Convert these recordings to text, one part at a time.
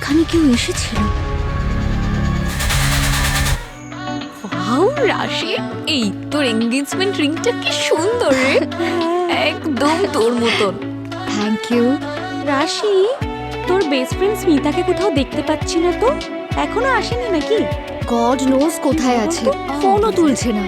এখানে কেউ এসেছিল। ওয়াও রাশি, এই তোর এনগেজমেন্ট রিংটা কি সুন্দর রে, একদম তোর মতন। Thank you. রাশি, তোর বেস্ট ফ্রেন্ড স্মিতাকে কোথাও দেখতে পাচ্ছি না তো, এখনো আসেনি নাকি? গড নোজ কোথায় আছে, ফোনও তুলছে না।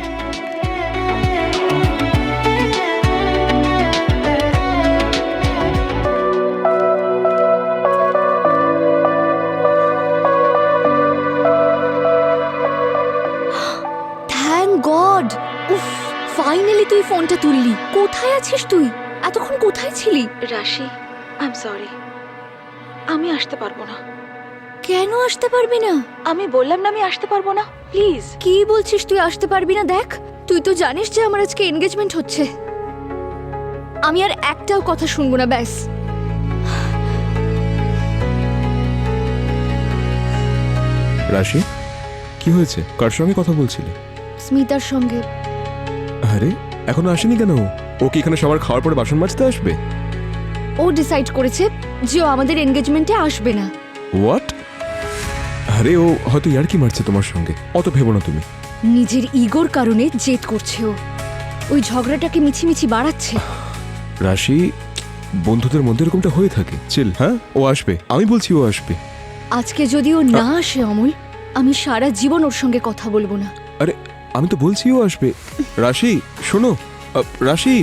Thank god. উফ, ফাইনালি তুই ফোনটা তুললি। কোথায় আছিস তুই? এতক্ষণ কোথায় ছিলি? রাশি, আই এম সরি, আমি আসতে পারবো না। কেন আসতে পারবি না? আমি বললাম না আমি আসতে পারবো না, প্লিজ। কি বলছিস তুই আসতে পারবি না? দেখ, তুই তো জানিস যে আমার আজকে এনগেজমেন্ট হচ্ছে। আমি আর একটাও কথা শুনবো না, ব্যাস। রাশি, কি হয়েছে? কার সঙ্গে কথা বলছিলে? স্মিতার সঙ্গে। আরে এখনো আসেনি কেন? ও কি এখানে সবার খাওয়ার পরে বাসন মাজতে আসবে? ও ডিসাইড করেছে যে ও আমাদের এনগেজমেন্টে আসবে না। হোয়াট? আরে ও হয়তো ইয়ার কি মারছে তোমার সঙ্গে, অত ভেবো না তুমি। নিজের ইগোর কারণে জেদ করছে ও, ওই ঝগড়াটাকে মিছিমিছি বাড়াচ্ছে। রাশি, বন্ধুদের মধ্যে এরকমটা হয়ে থাকে। চিল, হ্যাঁ ও আসবে, আমি বলছি ও আসবে। আজকে যদি ও না আসে অমল, আমি সারা জীবন ওর সঙ্গে কথা বলবো না। আরে আমি তো বলছি ও আসবে। রাশি শোনো, রাশি।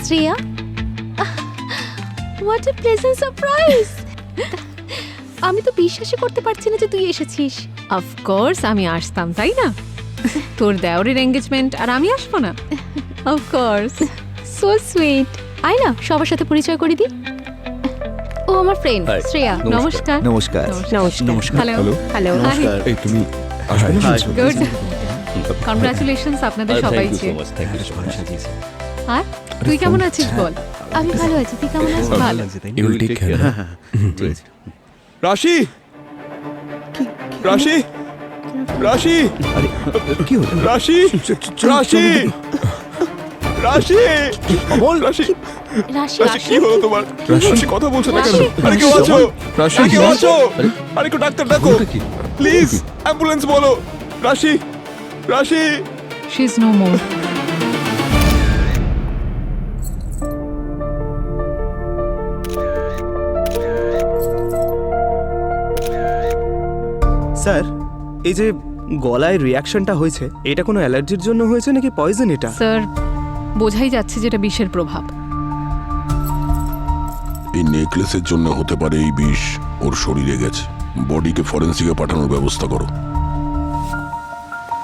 Shreya, what a pleasant surprise. আমি তো বিশ্বাসই করতে পারছি না যে তুই এসেছিস। অফকোর্স আমি আসতাম, তাই না? তোর দেওরের এনগেজমেন্ট আর আমি আসবো না? Of course, so sweet. আয় না, সবার সাথে পরিচয় করে দিই। ও আমার ফ্রেন্ড শ্রেয়া। নমস্কার। নমস্কার। নমস্কার। Hello hello. হ্যালো। নমস্কার। এই তুমি আসবে না বলছো? গুড, কনগ্রাচুলেশনস আপনাদের সবাইকে। আর তুই কেমন আছিস বল? আমি ভালো আছি, তুই কেমন আছিস? ভালো। You will take care, huh? রাশি, রাশি, রাশি, কি হলো? রাশি, রাশি, রাশি, অমল, রাশি, রাশি, রাশি কি হলো তোমার? রাশি কথা বলছো না কেন? রাশি। আরে কেউ আছো? রাশি কেউ আছো? আরে কেউ ডাক্তার ডাকো প্লিজ, অ্যাম্বুলেন্স বলো। Rashi, Rashi. She is no more. Sir, এই যে গলায় রিয়াকশনটা হয়েছে, এটা কোনো অ্যালার্জির জন্য হয়েছে নাকি পয়জন এটা? স্যার, বোঝাই যাচ্ছে যেটা বিষের প্রভাব। এই নেকলেসের জন্য হতে পারে এই বিষ ওর শরীরে গেছে। বডিকে ফরেন্সিকে পাঠানোর ব্যবস্থা করো।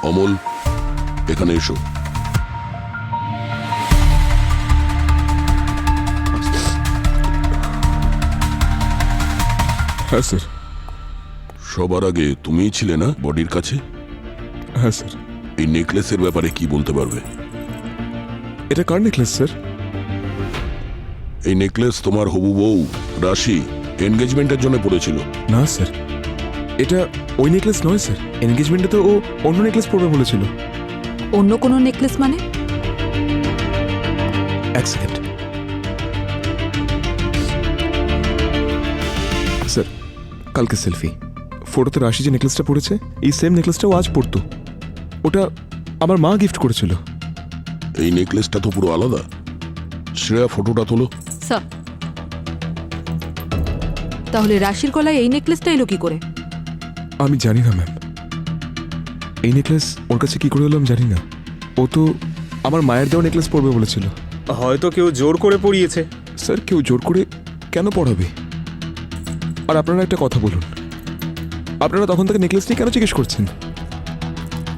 অমল, এখানে এসো। হ্যাঁ স্যার। সবার আগে তুমিই ছিলে না বডির কাছে? হ্যাঁ স্যার। এই নেকলেসের ব্যাপারে কি বলতে পারবে? এটা কার নেকলেস স্যার? এই নেকলেস তোমার হবু বউ রাশি এনগেজমেন্টের জন্য পড়েছিল। না স্যার, এটা ওই নেকলেস নয় স্যার। এনগেজমেন্টে তো ও অন্য নেকলেস পরবে বলেছিল। অন্য কোনো নেকলেস মানে? এক সেকেন্ড স্যার, কালকে সেলফি ফটোতে রাশি যে নেকলেসটা পড়েছে, এই সেম নেকলেসটাও আজ পড়তো। ওটা আমার মা গিফট করেছিল। এই নেকলেসটা তো পুরো আলাদা। শ্রেয়া, ফটোটা তোলো। স্যার, তাহলে রাশির গলায় এই নেকলেসটা এলো কি করে? আমি জানি না ম্যাম, এই নেকলেস ওর কাছে কি করে এলো আমি জানি না। ও তো আমার মায়ের দেওয়া নেকলেস পরবে বলেছিল। হয়তো কেউ জোর করে পরিয়েছে। স্যার, কেউ জোর করে কেন পড়াবে? আর আপনারা একটা কথা বলুন, আপনারা তখন থেকে নেকলেস নিয়ে কেন জিজ্ঞেস করছেন?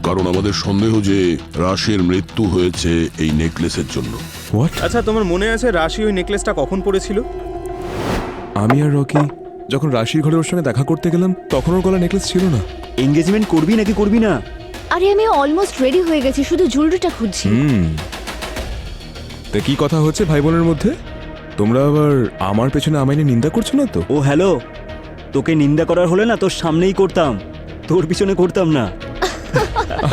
কারণ আমাদের সন্দেহ যে রাশির মৃত্যু হয়েছে এই নেকলেসের জন্য। হোয়াট? আচ্ছা, তোমার মনে আছে রাশি ওই নেকলেসটা কখন পরেছিল? আমি আর রকি যখন রাশির ঘরে ওর সঙ্গে দেখা করতে গেলাম, তখন ওর গলা নেকলেস ছিল না। এনগেজমেন্ট করবি নাকি করবি না? আরে আমি অলমোস্ট রেডি হয়ে গেছি, শুধু জুয়েলারিটা খুঁজছি। তা কি কথা হচ্ছে ভাই বোনের মধ্যে? তোমরা আবার আমার পেছনে আমায় নিয়ে নিন্দা করছো না তো? ও হ্যালো, তোকে নিন্দা করার হলে না তোর সামনেই করতাম, তোর পিছনে করতাম না।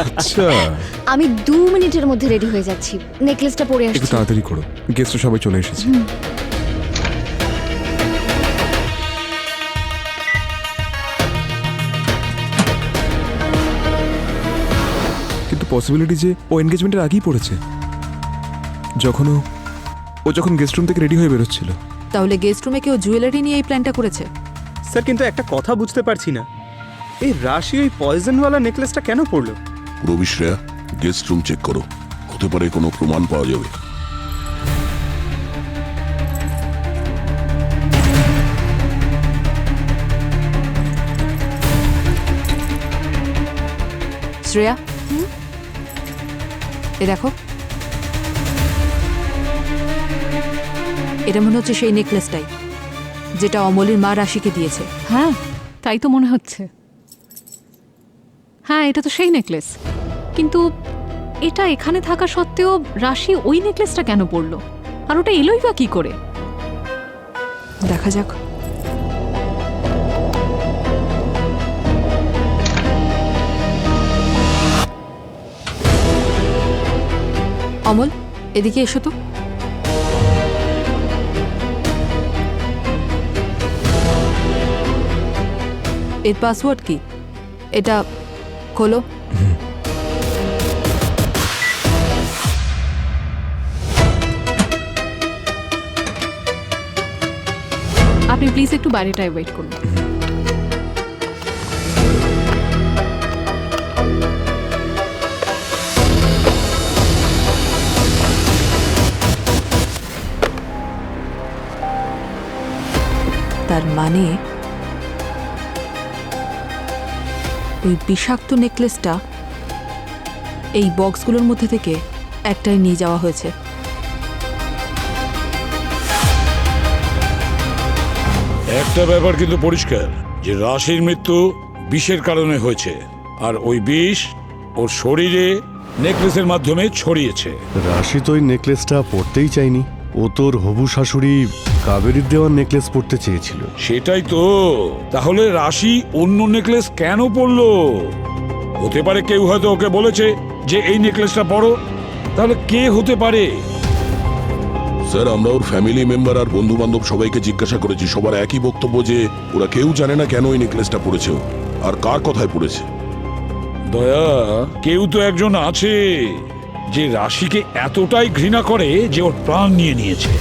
আচ্ছা, আমি 2 মিনিটের মধ্যে রেডি হয়ে যাচ্ছি, নেকলেসটা পরে একটু আসছি। তাড়াতাড়ি করো, গেস্ট সবাই চলে এসেছে। কিন্তু পসিবিলিটি যে ও এনগেজমেন্টের আগেই পড়েছে, ও যখন গেস্ট রুম থেকে রেডি হয়ে বেরোচ্ছিল। তাহলে গেস্ট রুমে কেউ জুয়েলারি নিয়ে এই প্ল্যানটা করেছে? স্যার কিন্তু একটা কথা বুঝতে পারছি না, এই রাশি ওই পয়জনওয়ালা নেকলেসটা কেন পরলো? রবি শ্রেয়া, গেস্ট রুম চেক করো, হতে পারে কোনো প্রমাণ পাওয়া যাবে। শ্রেয়া, এ দেখো, এটা মনে হচ্ছে সেই নেকলেসটাই যেটা অমলের মা রাশিকে দিয়েছে। হ্যাঁ, তাই তো মনে হচ্ছে। হ্যাঁ, এটা তো সেই নেকলেস, কিন্তু এটা এখানে থাকা সত্ত্বেও রাশি ওই নেকলেসটা কেন পরলো, আর ওটা এলোই বা কি করে? দেখা যাক। অমল, এদিকে এসো তো। এর পাসওয়ার্ড কি? এটা খোলো। আপনি প্লিজ একটু বাইরেটায় ওয়েট করুন। তার মানে ওই বিষাক্ত নেকলেসটা এই বক্সগুলোর মধ্যে থেকে একটাই নিয়ে যাওয়া হয়েছে। একটা ব্যাপার কিন্তু পরিষ্কার, যে রাশির মৃত্যু বিষের কারণে হয়েছে, আর ওই বিষ ওর শরীরে নেকলেসের মাধ্যমে ছড়িয়েছে। রাশি তো ওই নেকলেসটা পরতেই চায়নি, ও তোর হবু শাশুড়ি কাবেরীর দেওয়ার নেকলেস পরতে চেয়েছিল। সেটাই তো, তাহলে রাশি অন্য নেকলেস কেন পরলো? হতে পারে কেউ হয়তো ওকে বলেছে যে এই নেকলেসটা পরো, তাহলে কে হতে পারে? স্যার, আমরা ওর ফ্যামিলি মেম্বার আর বন্ধু বান্ধব সবাইকে জিজ্ঞাসা করেছি, সবার একই বক্তব্য যে ওরা কেউ জানে না কেন ওই নেকলেসটা পড়েছে ও, আর কার কথায় পড়েছে। দয়া, কেউ তো একজন আছে যে রাশিকে এতটাই ঘৃণা করে যে ওর প্রাণ নিয়ে নিয়েছে।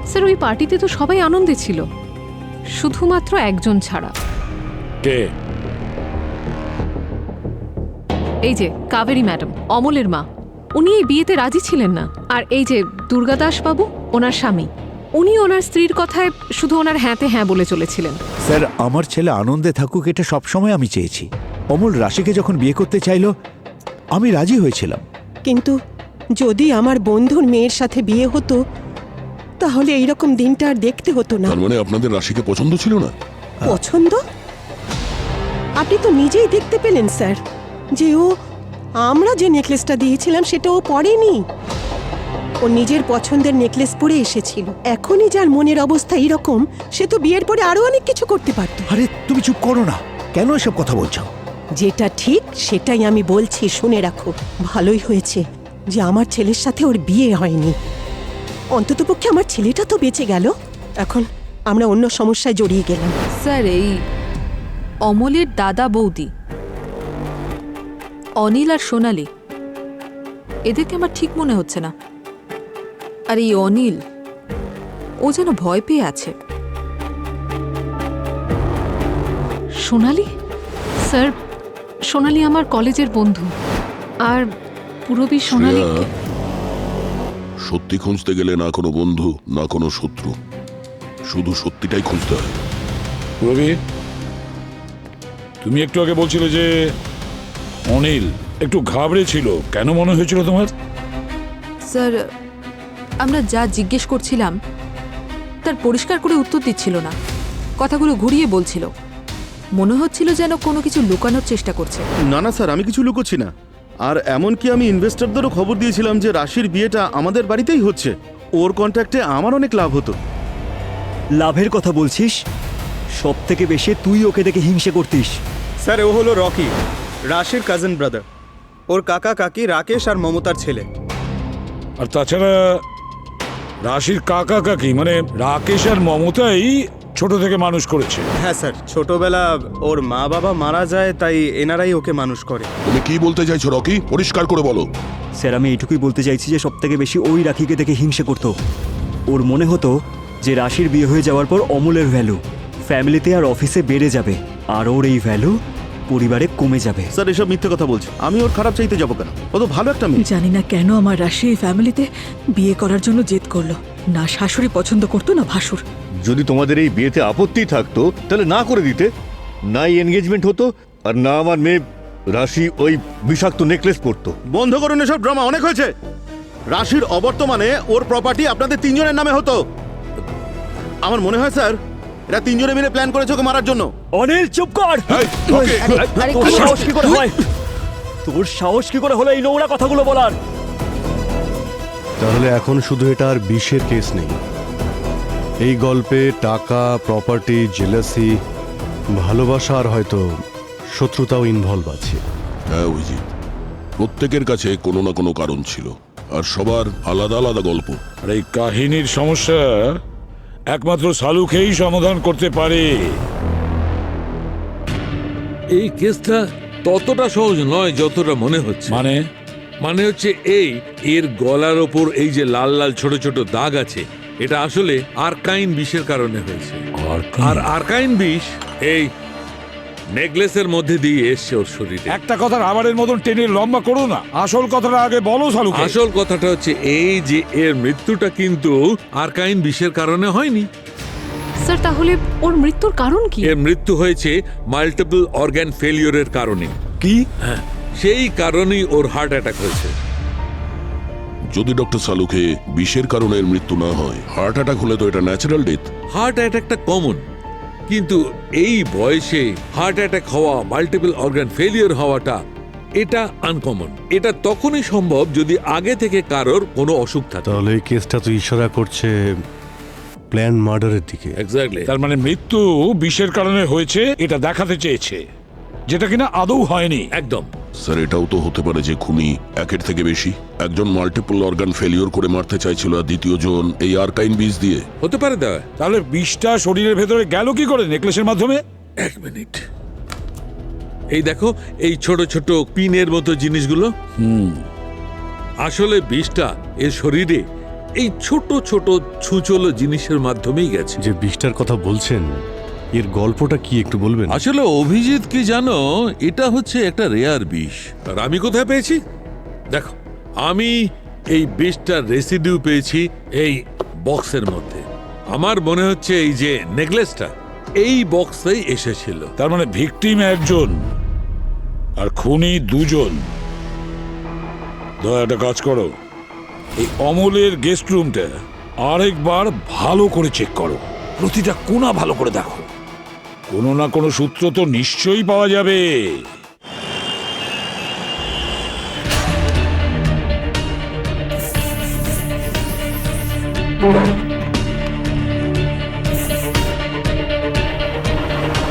স্যার, ওই পার্টিতে তো সবাই আনন্দে ছিল, শুধুমাত্র একজন ছাড়া। কে? এই যে কাবেরী ম্যাডাম, অমলের মা, উনি এই বিয়েতে রাজি ছিলেন না। আর এই যে দুর্গাদাস বাবু, ওনার স্বামী, উনি ওনার স্ত্রীর কথায় শুধু ওনার হ্যাঁতে হ্যাঁ বলে চলেছিলেন। স্যার, আমার ছেলে আনন্দে থাকুক এটা সবসময় আমি চেয়েছি। অমল রাশিকে যখন বিয়ে করতে চাইলো আমি রাজি হয়েছিলাম। কিন্তু যদি আমার বন্ধুর মেয়ের সাথে বিয়ে হতো তাহলে এইরকম দিনটা আর দেখতে হতো না। তার মানে আপনাদের রাশিকে পছন্দ ছিল না? পছন্দ? আপনি তো নিজেই দেখতে পেলেন স্যার যে আমরা যে নেকলেসটা দিয়েছিলাম সেটা ও পরেনি। ও নিজের পছন্দের নেকলেস পরে এসেছিল। এখনই যার মনের অবস্থা এরকম, সে তো বিয়ের পরে আরো অনেক কিছু করতে পারত। আরে তুমি চুপ করো না, কেন এসব কথা বলছো? যেটা ঠিক সেটাই আমি বলছি, শুনে রাখো। ভালোই হয়েছে যে আমার ছেলের সাথে ওর বিয়ে হয়নি, অন্ততপক্ষে আমার ছেলেটা তো বেঁচে গেল। এখন আমরা অন্য সমস্যায় জড়িয়ে গেলাম। স্যার, এই অমলের দাদা বৌদি অনিল আর সোনালি, এদেরকে আমার ঠিক মনে হচ্ছে না। আর এই অনিল, ও যেন ভয় পেয়ে আছে। সোনালি? স্যার, সোনালি আমার কলেজের বন্ধু, আর পুরবী সোনালি। শ্রেয়া, সত্যি খুঁজতে গেলে না কোনো বন্ধু না কোনো শত্রু, শুধু সত্যিটাই খুঁজতে হয়। রবি, তুমি একটু আগে বলছিলে যে অনিল একটু ঘাবড়ে ছিল, কেন মনে হয়েছিল তোমার? স্যার, আমরা যা জিজ্ঞেস করছিলাম তার পরিষ্কার করে উত্তর দিচ্ছিল না, কথাগুলো ঘুরিয়ে বলছিল। মনে হচ্ছিল যেন কোনো কিছু লুকানোর চেষ্টা করছে। না না স্যার, আমি কিছু লুকোচ্ছি না। আর এমনকি আমি ইনভেস্টরদেরও খবর দিয়েছিলাম যে রাশির বিয়েটা আমাদের বাড়িতেই হচ্ছে। ওর কন্ট্যাক্টে আমার অনেক লাভ হতো। লাভের কথা বলছিস? সব থেকে বেশি তুই ওকে দেখে হিংসে করতিস। স্যার, ও হলো রকি, রাশির কাজিন ব্রাদার, ওর কাকা কাকি রাকেশ আর মমতার ছেলে। আর তাছাড়া রাশির কাকা কাকি মানে রাকেশ আর মমতাই ছোট থেকে মানুষ করেছে। হ্যাঁ স্যার, ছোটবেলা ওর মা বাবা মারা যায়, তাই এনারাই ওকে মানুষ করে। তুমি কি বলতে চাইছো রকি? পরিষ্কার করে বলো। স্যার, আমি এটুকুই বলতে চাইছি যে সবথেকে বেশি ওই রাখিকে দেখে হিংসে করতো। ওর মনে হতো যে রাশির বিয়ে হয়ে যাওয়ার পর অমলের ভ্যালু ফ্যামিলিতে আর অফিসে বেড়ে যাবে, আর ওর এই ভ্যালু পরিবারে কমে যাবে। স্যার এসব মিথ্যে কথা বলছে। আমি ওর খারাপ চাইতে যাবো কেন? ও তো ভালো একটা মেয়ে। জানি না কেন আমার রাশি এই ফ্যামিলিতে বিয়ে করার জন্য জেদ করলো। না শাশুড়ি পছন্দ করতো, না ভাসুর। যদি তোমাদের এই বিয়েতে আপত্তি থাকতো তাহলে না করে দিতে, না এই এনগেজমেন্ট হতো, আর না আমার মেয়ে রাশি ওই বিষাক্ত নেকলেস পরতো। বন্ধ করুন এসব ড্রামা, অনেক হয়েছে। রাশির অবর্তমানে ওর প্রপার্টি আপনাদের তিনজনের নামে হতো। আমার মনে হয় স্যার এরা তিনজনে মিলে প্ল্যান করেছে ওকে মারার জন্য। অনিল, চুপ কর! তোর সাহস কি করে হয়? তোর সাহস কি করে হলো এই নোংরা কথাগুলো বলার? তাহলে এখন শুধু এটা আর বিষের কেস নেই, এই গল্পে টাকা, প্রপার্টি, জেলাসি, ভালোবাসা আর হয়তো শত্রুতাও ইনভলভ আছে। হ্যাঁ অভিজিৎ, প্রত্যেকের কাছে কোনো না কোনো কারণ ছিল, আর সবার আলাদা আলাদা গল্প। আর এই কাহিনীর সমস্যা একমাত্র শালুকেই সমাধান করতে পারে। এই কেসটা ততটা সহজ নয় যতটা মনে হচ্ছে। মানে হচ্ছে এর গলার ওপর এই যে লাল লাল ছোট ছোট দাগ আছে, এটা আসলে আর্কাইন বিষের কারণে হয়েছে। আর আর্কাইন বিষ এই নেকলেসের মধ্যে দিয়ে এসছে ওর শরীরে। একটা কথা রাবারের মতন টেনে লম্বা করো না, আসল কথাটা আগে বলো শালুকে। আসল কথাটা হচ্ছে এই যে এর মৃত্যুটা কিন্তু আর্কাইন বিষের কারণে হয়নি। স্যার, তাহলে ওর মৃত্যুর কারণ কি? এর মৃত্যু হয়েছে মাল্টিপল অর্গান ফেলিওরের কারণে। কি? হ্যাঁ, সেই কারণেই ওর হার্ট অ্যাটাক হয়েছে। যদি ডক্টর সালুকে বিষের কারণে এর মৃত্যু না হয়, হার্ট অ্যাটাক হলে তো এটা ন্যাচারাল ডেথ। হার্ট অ্যাটাকটা কমন, কিন্তু এই বয়সে হার্ট অ্যাটাক হওয়া, মাল্টিপল অর্গান ফেলিওর হওয়াটা এটা আনকমন। এটা তখনই সম্ভব যদি আগে থেকে কারোর কোনো অসুখ থাকে। তাহলে এই কেসটা তো ইশারা করছে প্ল্যান মার্ডারের দিকে। এক্স্যাক্টলি। তার মানে মৃত্যু বিষের কারণে হয়েছে এটা দেখাতে চেয়েছে, যেটা কিনা আদৌ হয়নি। একদম। স্যার এটাও তো হতে পারে যে খুনি একের থেকে বেশি। একজন মাল্টিপল অর্গান ফেলিওর করে মারতে চাইছিল, আর দ্বিতীয় জন এই আর্কাইন বিষ দিয়ে। হতে পারে দেওয়া। তাহলে বিষটা শরীরের ভেতরে গেল কি করে নেকলেসের মাধ্যমে? এক মিনিট, এই দেখো এই ছোট ছোট পিনের মতো জিনিসগুলো। আসলে বিষটা এর শরীরে এই ছোট ছোট ছুঁচলো জিনিসের মাধ্যমেই গেছে। যে বিষটার কথা বলছেন, এর গল্পটা কি একটু বলবেন? আসলে অভিজিৎ কি জানো, এটা হচ্ছে একটা রেয়ার বিষ। আর আমি কোথায় পেয়েছি দেখো, আমি এই বিষটার রেসিডিউ পেয়েছি এই বক্সের মধ্যে। আমার মনে হচ্ছে এই যে নেকলেসটা এই বক্সেই এসেছিল। তার মানে ভিকটিম একজন আর খুনি দুজন। একটা কাজ করো, এই অমলের গেস্ট রুমটা আরেকবার ভালো করে চেক করো, প্রতিটা কোণা ভালো করে দেখো। কোনো না কোনো সূত্র তো নিশ্চয়ই পাওয়া যাবে।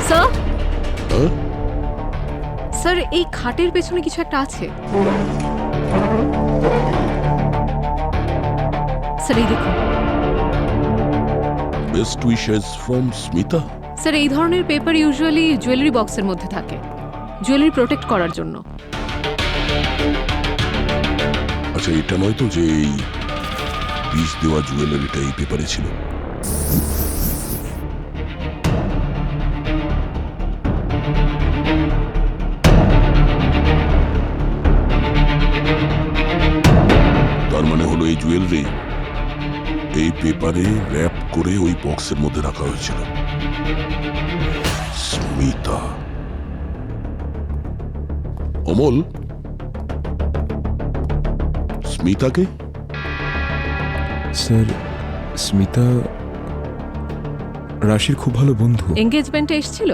স্যার, স্যার এই খাটের পেছনে কিছু একটা আছে। স্যার এই দেখুন। Best wishes from Smita. Sir, এই ধরনের পেপার ইউজুয়ালি জুয়েলারি বক্সের মধ্যে থাকে, জুয়েলারি প্রোটেক্ট করার জন্য। আচ্ছা, এটা নয় তো যে এই বিষ দেওয়া জুয়েলারিটা এই পেপারে ছিল? তার মানে হলো এই জুয়েলারি এই পেপারে র্যাপ করে ওই বক্সের মধ্যে রাখা হয়েছিল। স্মিতা। অমল, স্মিতাকে? স্যার, স্মিতা রাশির খুব ভালো বন্ধু। এঙ্গেজমেন্টে এসেছিল?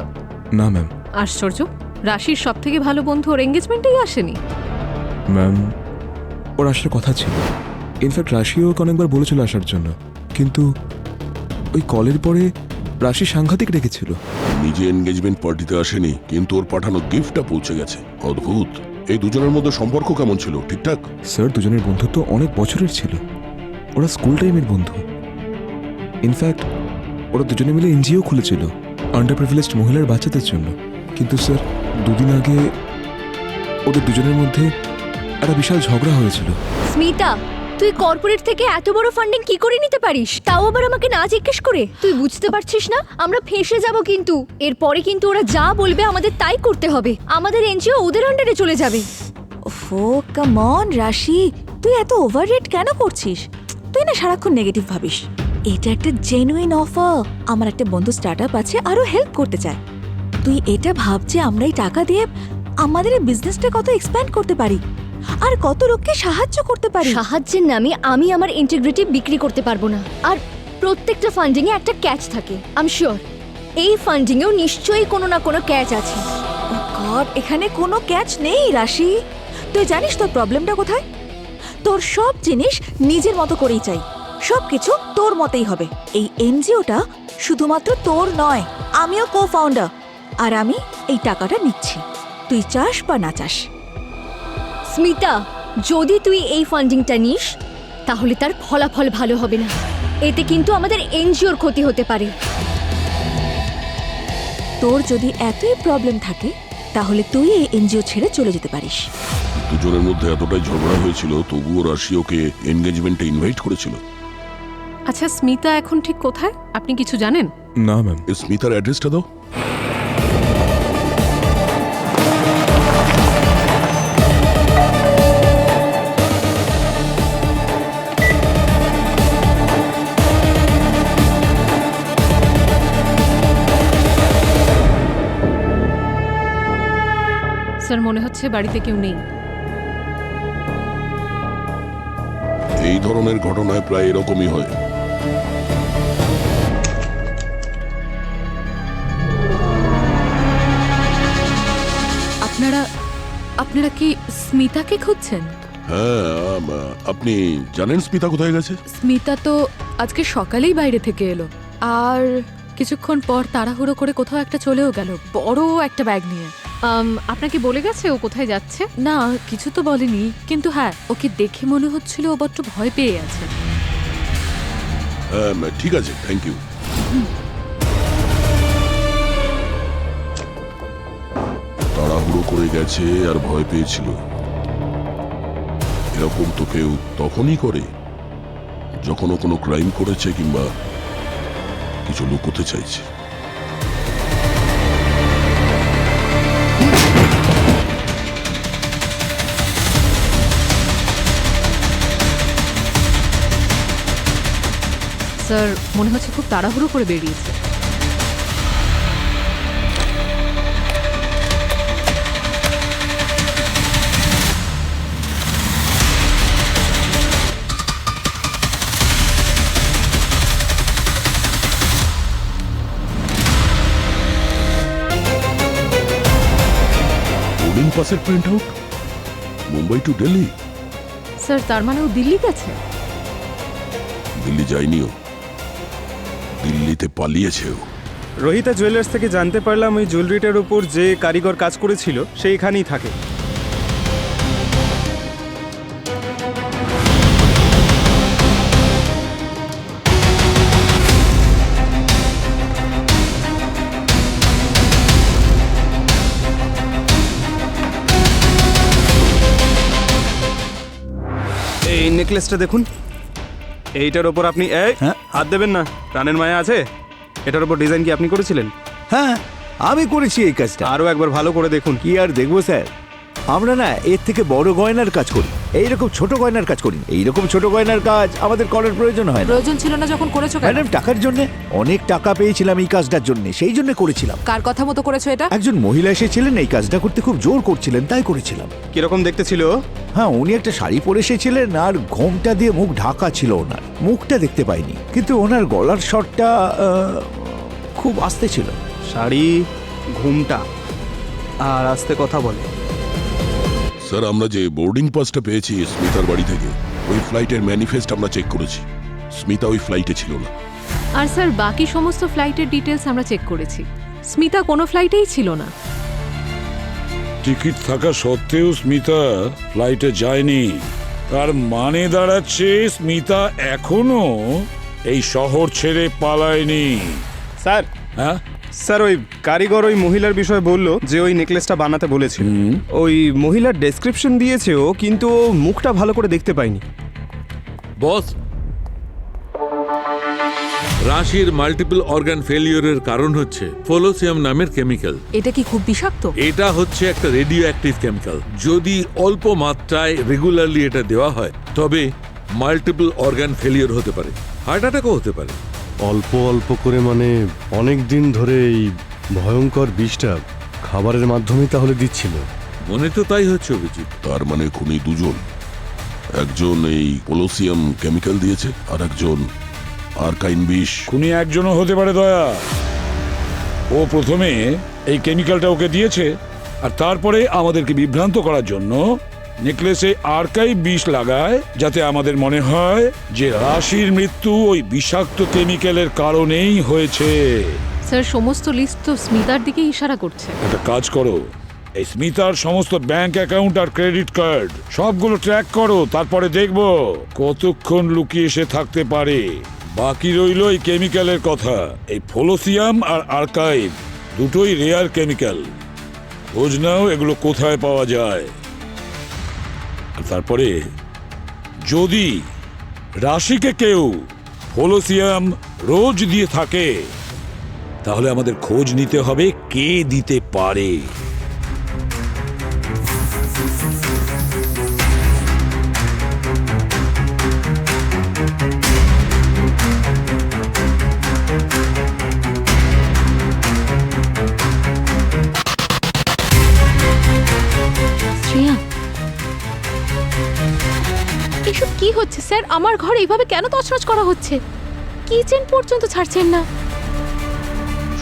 না ম্যাম। আশ্চর্য, রাশির সব থেকে ভালো বন্ধু ওর এঙ্গেজমেন্টেই আসেনি। ম্যাম, ওর আসার কথা ছিল। ইনফ্যাক্ট রাশিও ওকে অনেকবার বলেছিল আসার জন্য, কিন্তু ওই কলের পরে রাশি সাংঘাতিক রেখেছিল। নিজে এনগেজমেন্ট পার্টিতে আসেনি, কিন্তু ওর পাঠানো গিফটটা পৌঁছে গেছে। অদ্ভুত। এই দুজনের মধ্যে সম্পর্ক কেমন ছিল? ঠিকঠাক? স্যার, দুজনের বন্ধুত্ব অনেক বছরের ছিল। ওরা স্কুল টাইমের বন্ধু। ইনফ্যাক্ট ওরা দুজনে মিলে এনজিও খুলেছিল আন্ডার প্রিভিলেজড মহিলার বাচ্চাদের জন্য। কিন্তু স্যার, দুদিন আগে ওদের দুজনের মধ্যে একটা বিশাল ঝগড়া হয়েছিল। স্মিতা, তুই কর্পোরেট থেকে এত বড় ফান্ডিং কি করে নিতে পারিস, তাও আবার আমাকে না জিজ্ঞেস করে? তুই বুঝতে পারছিস না আমরা ফেঁসে যাব? কিন্তু এরপরে কিন্তু ওরা যা বলবে আমাদের তাই করতে হবে। আমাদের এনজিও ওদের আন্ডারে চলে যাবে। ও কাম অন রাশি, তুই এত ওভাররেট কেন করছিস? তুই না সারাক্ষণ নেগেটিভ ভাবিস। এটা একটা জেনুইন অফার। আমার একটা বন্ধু স্টার্টআপ আছে, আরো হেল্প করতে চায়। তুই এটা ভাব যে আমরা এই টাকা দিয়ে আমাদের এই বিজনেসটা কত এক্সপ্যান্ড করতে পারি আর কত লোককে সাহায্য করতে পারি। সাহায্যের নামে আমি আমার ইন্টিগ্রিটি বিক্রি করতে পারবো না। আর প্রত্যেকটা ফান্ডিং এ একটা ক্যাচ থাকে। আই এম শিওর এই ফান্ডিং এও নিশ্চয়ই কোনো না কোনো ক্যাচ আছে। ও গড, এখানে কোনো ক্যাচ নেই রাশি। তুই জানিস তোর প্রবলেমটা কোথায়? তোর সব জিনিস নিজের মতো করেই চাই, সবকিছু তোর মতেই হবে। এই এনজিওটা শুধুমাত্র তোর নয়, আমিও কো ফাউন্ডার, আর আমি এই টাকাটা নিচ্ছি, তুই চাস বা না চাস। স্মিতা, যদি তুই এই ফান্ডিংটা নিস তাহলে তার ফলাফল ভালো হবে না। এতে কিন্তু আমাদের এনজিওর ক্ষতি হতে পারে। তোর যদি এতই প্রবলেম থাকে তাহলে তুই এই এনজিও ছেড়ে চলে যেতে পারিস। দুজনের মধ্যে এতটাই ঝগড়া হয়েছিল, তবুও রাশি ওকে এনগেজমেন্টে ইনভাইট করেছিল। আচ্ছা, স্মিতা এখন ঠিক কোথায় আপনি কিছু জানেন? না ম্যাম। স্মিতার অ্যাড্রেসটা দাও। স্যার, মনে হচ্ছে বাড়িতে কেউ নেই। এই ধরনের ঘটনায় প্রায় এরকমই হয়। আপনারা কি স্মিতাকে খুঁজছেন? হ্যাঁ, আপনি জানেন স্মিতা কোথায় গেছে? স্মিতা তো আজকে সকালেই বাইরে থেকে এলো, আর কিছুক্ষণ পর তাড়াহুড়ো করে কোথাও একটা চলেও গেল, বড় একটা ব্যাগ নিয়ে। আপনাকে বলে গেছে ও কোথায় যাচ্ছে? না, কিছু তো বলেনি, কিন্তু হ্যাঁ, ওকে দেখে মনে হচ্ছিল ও বড্ড ভয় পেয়ে আছে। হ্যাঁ, ঠিক আছে, থ্যাংক ইউ। তাড়াহুড়ো করে গেছে আর ভয় পেয়েছিল। এরকম তো কেউ তখনই করে যখন ও কোনো ক্রাইম করেছে কিংবা কিছু লুকোতে চাইছে। স্যার, মনে হচ্ছে খুব তাড়াহুড়ো করে বেরিয়েছে। বোর্ডিং পাসের print out, Mumbai to Delhi. Sir, তার মানে ও দিল্লি গেছে? দিল্লি যায়নিও, দিল্লিতে পালিয়েছেও। রোহিতা জুয়েলার্স থেকে জানতে পারলাম ওই জুয়েলারিটার উপর যে কারিগর কাজ করেছিল সেইখানেই থাকে। এই নেকলেসটা দেখুন, এইটার ওপর আপনি হাত দেবেন না, প্রাণের মায়া আছে। এটার উপর ডিজাইন কি আপনি করেছিলেন? হ্যাঁ, আমি করেছি এই কাজটা। আরো একবার ভালো করে দেখুন। কি আর দেখবো স্যার, আমরা না এর থেকে বড় গয়নার কাজ করি, এইরকম ছোট গয়নার কাজ করি। এইরকম ছোট গয়নার কাজ আমাদের করার প্রয়োজন হয় না। প্রয়োজন ছিল না যখন করেছো কেন? ম্যাডাম, টাকার জন্য অনেক টাকা পেয়েছিলাম এই কাজটার জন্য, সেই জন্য করেছিলাম। কার কথা মতো করেছো এটা? একজন মহিলা এসেছিলেন, এই কাজটা করতে খুব জোর করছিলেন, তাই করেছিলাম। কিরকম দেখতে ছিল? হ্যাঁ, উনি একটা শাড়ি পরে এসেছিলেন আর ঘোমটা দিয়ে মুখ ঢাকা ছিল ওনার, মুখটা দেখতে পাইনি, কিন্তু ওনার গলার শটটা খুব আস্তে ছিল। শাড়ি, ঘুমটা আর আস্তে কথা বলে। স্যার, আমরা যে বোর্ডিং পাসটা পেয়েছি স্মিতার বাড়ি থেকে, ওই ফ্লাইটের ম্যানিফেস্ট আমরা চেক করেছি। স্মিতা ওই ফ্লাইটে ছিল না। আর স্যার বাকি সমস্ত ফ্লাইটের ডিটেলস আমরা চেক করেছি, স্মিতা কোনো ফ্লাইটেই ছিল না। টিকিট থাকা সত্ত্বেও স্মিতা ফ্লাইটে যায়নি, তার মানে দাঁড়াচ্ছে স্মিতা এখনো এই শহর ছেড়ে পালায়নি। স্যার, হ্যাঁ স্যার ওই কারিগর ওই মহিলার বিষয়ে বললো যে ওই নেকলেসটা বানাতে বলেছিল। ওই মহিলার ডেসক্রিপশন দিয়েছে ও, কিন্তু ও মুখটা ভালো করে দেখতে পাইনি। বস, রাশির মাল্টিপল অর্গান ফেলিওরের কারণ হচ্ছে ফলোসিয়াম নামের কেমিক্যাল। এটা কি খুব বিষাক্ত? এটা হচ্ছে একটা রেডিও অ্যাক্টিভ কেমিক্যাল। যদি অল্প মাত্রায় রেগুলারলি এটা দেওয়া হয় তবে মাল্টিপল অর্গান ফেলিওর হতে পারে, হার্ট অ্যাটাকও হতে পারে। অল্প অল্প করে মানে অনেক দিন ধরে এই ভয়ঙ্কর বিষটা খাবারের মাধ্যমেই তাহলে দিচ্ছিল? মনে তো তাই হচ্ছে অভিজিৎ। তার মানে খুনি দুজন, একজন এই পোলোসিয়াম কেমিক্যাল দিয়েছে আর একজন আর্কাইন বিষ। খুনি একজনও হতে পারে দয়া। ও প্রথমে এই কেমিক্যালটা ওকে দিয়েছে আর তারপরে আমাদেরকে বিভ্রান্ত করার জন্য নেকলেসে আর্কাই বিষ লাগায়, যাতে আমাদের মনে হয় যে রাশির মৃত্যু ওই বিষাক্ত কেমিক্যালের কারণেই হয়েছে। স্যার সমস্ত লিস্ট তো স্মিতার দিকে ইশারা করছে। একটা কাজ করো, এই স্মিতার সমস্ত ব্যাংক অ্যাকাউন্ট আর ক্রেডিট কার্ড সবগুলো ট্র্যাক করো, তারপরে দেখবো কতক্ষণ লুকিয়ে সে থাকতে পারে। বাকি রইল এই কেমিক্যালের কথা। এই ফলোসিয়াম আর আর্কাইভ দুটোই রেয়ার কেমিক্যাল। খোঁজ নাও এগুলো কোথায় পাওয়া যায়। আর তারপরে যদি রাশিকে কেউ ফলোসিয়াম রোজ দিয়ে থাকে তাহলে আমাদের খোঁজ নিতে হবে কে দিতে পারে। শ্রেয়া, এসব কি হচ্ছে স্যার? আমার ঘর এইভাবে কেন তছনছ করা হচ্ছে? কিচেন পর্যন্ত ছাড়ছেন না।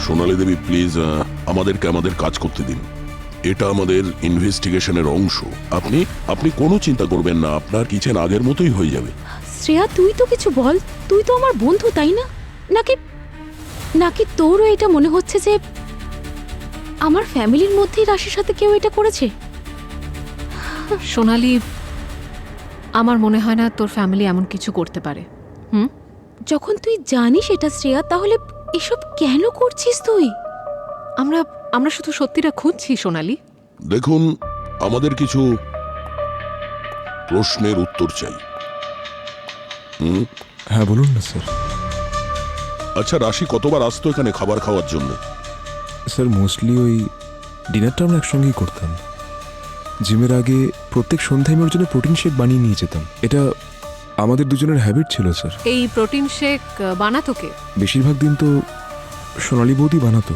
সোনালী দেবী, প্লিজ আমাদেরকে আমাদের কাজ করতে দিন। এটা আমাদের ইনভেস্টিগেশনের অংশ। আপনি আপনি কোনো চিন্তা করবেন না, আপনার কিচেন আগের মতোই হয়ে যাবে। শ্রেয়া, তুই তো কিছু বল। তুই তো আমার বন্ধু, তাই না? নাকি নাকি তোরও এটা মনে হচ্ছে যে আমার ফ্যামিলির মধ্যেই রাশির সাথে কেউ এটা করেছে? সোনালি, আমার মনে হয় না তোর ফ্যামিলি এমন কিছু করতে পারে। যখন তুই জানিস এটা শ্রেয়া, তাহলে এসব কেন করছিস তুই? আমরা শুধু সত্যিটা খুঁজছি সোনালি। দেখুন, আমাদের কিছু প্রশ্নের উত্তর চাই। হ্যাঁ বলুন না স্যার। আচ্ছা, রাশি কতবার আসতো এখানে খাবার খাওয়ার জন্য? স্যার মোস্টলি ওই ডিনারটা আমরা একসঙ্গেই করতাম। জিমের আগে প্রত্যেক সন্ধ্যায় আমি ওর জন্য প্রোটিন শেক বানিয়ে নিয়ে যেতাম। এটা আমাদের দুজনের হ্যাবিট ছিল স্যার। এই প্রোটিন শেক বানাতো কে? বেশিরভাগ দিন তো সোনালী বৌদি বানাতো।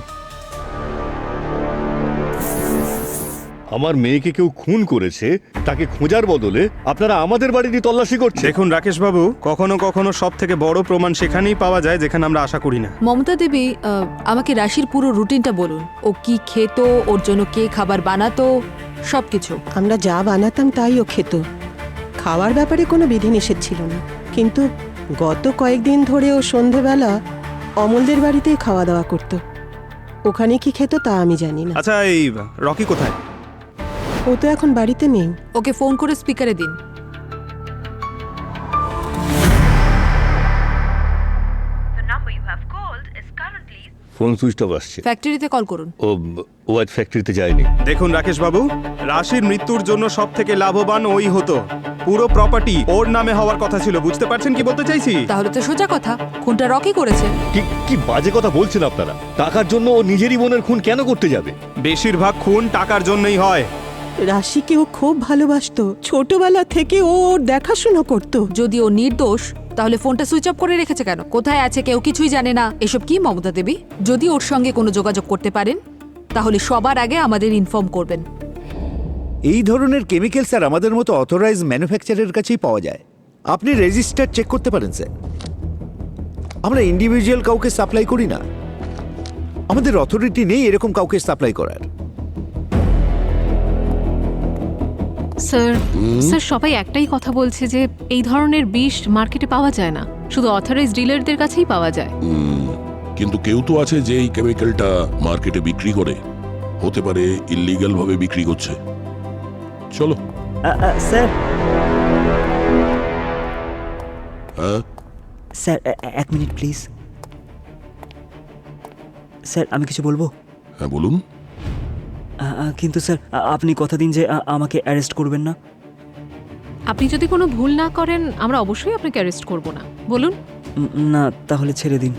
আমার মেয়েকে কেউ খুন করেছে, তাকে খোঁজার বদলে আপনারা আমাদের বাড়িতে তল্লাশি করছেন। দেখুন রাকেশ বাবু, কখনো কখনো সব থেকে বড় প্রমাণ সেখানেই পাওয়া যায় যেখানে আমরা আশা করি না। মমতা দেবী, আমাকে রাশির পুরো রুটিনটা বলুন। ও কি খেত, ওর জন্য কে খাবার বানাতো, সবকিছু। আমরা যা বানাতাম তাই ও খেত। খাওয়ার ব্যাপারে কোনো বিধিনিষেধ ছিল না, কিন্তু গত কয়েকদিন ধরে ও সন্ধেবেলা অমলদের বাড়িতেই খাওয়া দাওয়া করত। ওখানে কি খেত তা আমি জানি না। আচ্ছা, এই রকি কোথায়? ও তো এখন বাড়িতে নেই। ওকে ফোন করে স্পিকারে দিন। ফোন সুইচ অফ আসছে। ফ্যাক্টরিতে কল করুন। ও আজ ফ্যাক্টরিতে যায়নি। দেখুন রাকেশ বাবু, রাশির মৃত্যুর জন্য সব থেকে লাভবান ওই হতো। পুরো প্রপার্টি ওর নামে হওয়ার কথা ছিল। বুঝতে পারছেন কি বলতে চাইছি? তাহলে তো সোজা কথা, খুনটা রকি করেছে। কি বাজে কথা বলছেন আপনারা? টাকার জন্য ও নিজেরই বোনের খুন কেন করতে যাবে? বেশিরভাগ খুন টাকার জন্যই হয়। রাশিকে ও খুব ভালোবাসতো, ছোটবেলা থেকে ও ওর দেখাশোনা করত। যদি ও নির্দোষ, তাহলে ফোনটা সুইচ অফ করে রেখেছে কেন? কোথায় আছে কেউ কিছুই জানে না। এসব কি মমতা দেবী? যদি ওর সঙ্গে কোনো যোগাযোগ করতে পারেন তাহলে সবার আগে আমাদের ইনফর্ম করবেন। এই ধরনের কেমিক্যাল স্যার আমাদের মতো অথরাইজ ম্যানুফ্যাকচারের কাছেই পাওয়া যায়। আপনি রেজিস্টার চেক করতে পারেন স্যার। আমরা ইন্ডিভিজুয়াল কাউকে সাপ্লাই করি না, আমাদের অথরিটি নেই এরকম কাউকে সাপ্লাই করার। স্যার সবাই একটাই কথা বলছে যে এই ধরনের বিষ মার্কেটে পাওয়া যায় না। শুধু অথরাইজ ডিলারদের কাছেই পাওয়া যায়। কিন্তু কেউ তো আছে যে এই কেমিক্যালটা মার্কেটে বিক্রি করে, হতে পারে ইল্লিগ্যাল ভাবে বিক্রি করছে। চলো। স্যার হ্যাঁ স্যার 1 মিনিট প্লিজ। স্যার আমি কিছু বলবো? হ্যাঁ বলুন। কিন্তু স্যার আপনি কথা দিন যে আমাকে অ্যারেস্ট করবেন না। আপনি যদি কোনো ভুল না করেন আমরা অবশ্যই আপনাকে অ্যারেস্ট করব না। বলুন। না তাহলে ছেড়ে দিন,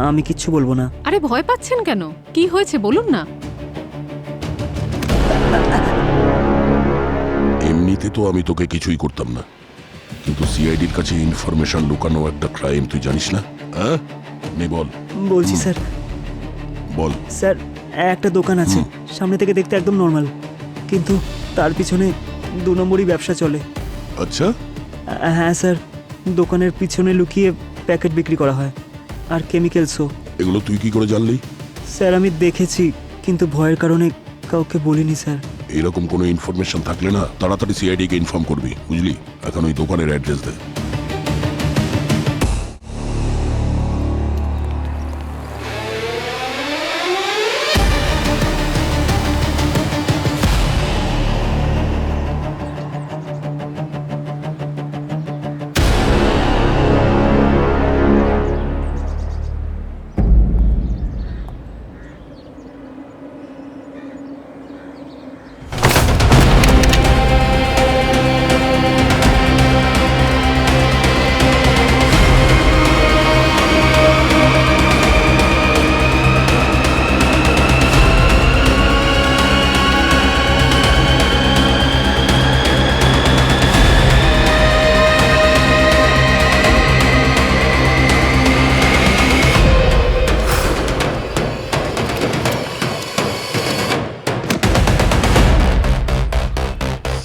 আমি কিচ্ছু বলবো না। আরে ভয় পাচ্ছেন কেন? কি হয়েছে বলুন না। এমনিতে তো আমি তোকে কিছুই করতাম না, কিন্তু সিআইডির কাছে ইনফরমেশন লুকানো একটা ক্রাইম, তুই জানিস না? হ্যাঁ নে বল। বলছি স্যার। বল। স্যার একটা দোকান আছে, সামনে থেকে দেখতে একদম নর্মাল, কিন্তু তার পিছনে 2 নম্বরই ব্যবসা চলে। আচ্ছা। হ্যাঁ স্যার, দোকানের পিছনে লুকিয়ে প্যাকেট বিক্রি করা হয়, আর কেমিক্যালসও। এগুলো তুই কি করে জানলি? স্যার আমি দেখেছি, কিন্তু ভয়ের কারণে কাউকে বলিনি স্যার। এরকম কোনো ইনফরমেশন থাকলে না তাড়াতাড়ি সিআইডি কে ইনফর্ম করবি, বুঝলি? এখন ওই দোকানের অ্যাড্রেস দে।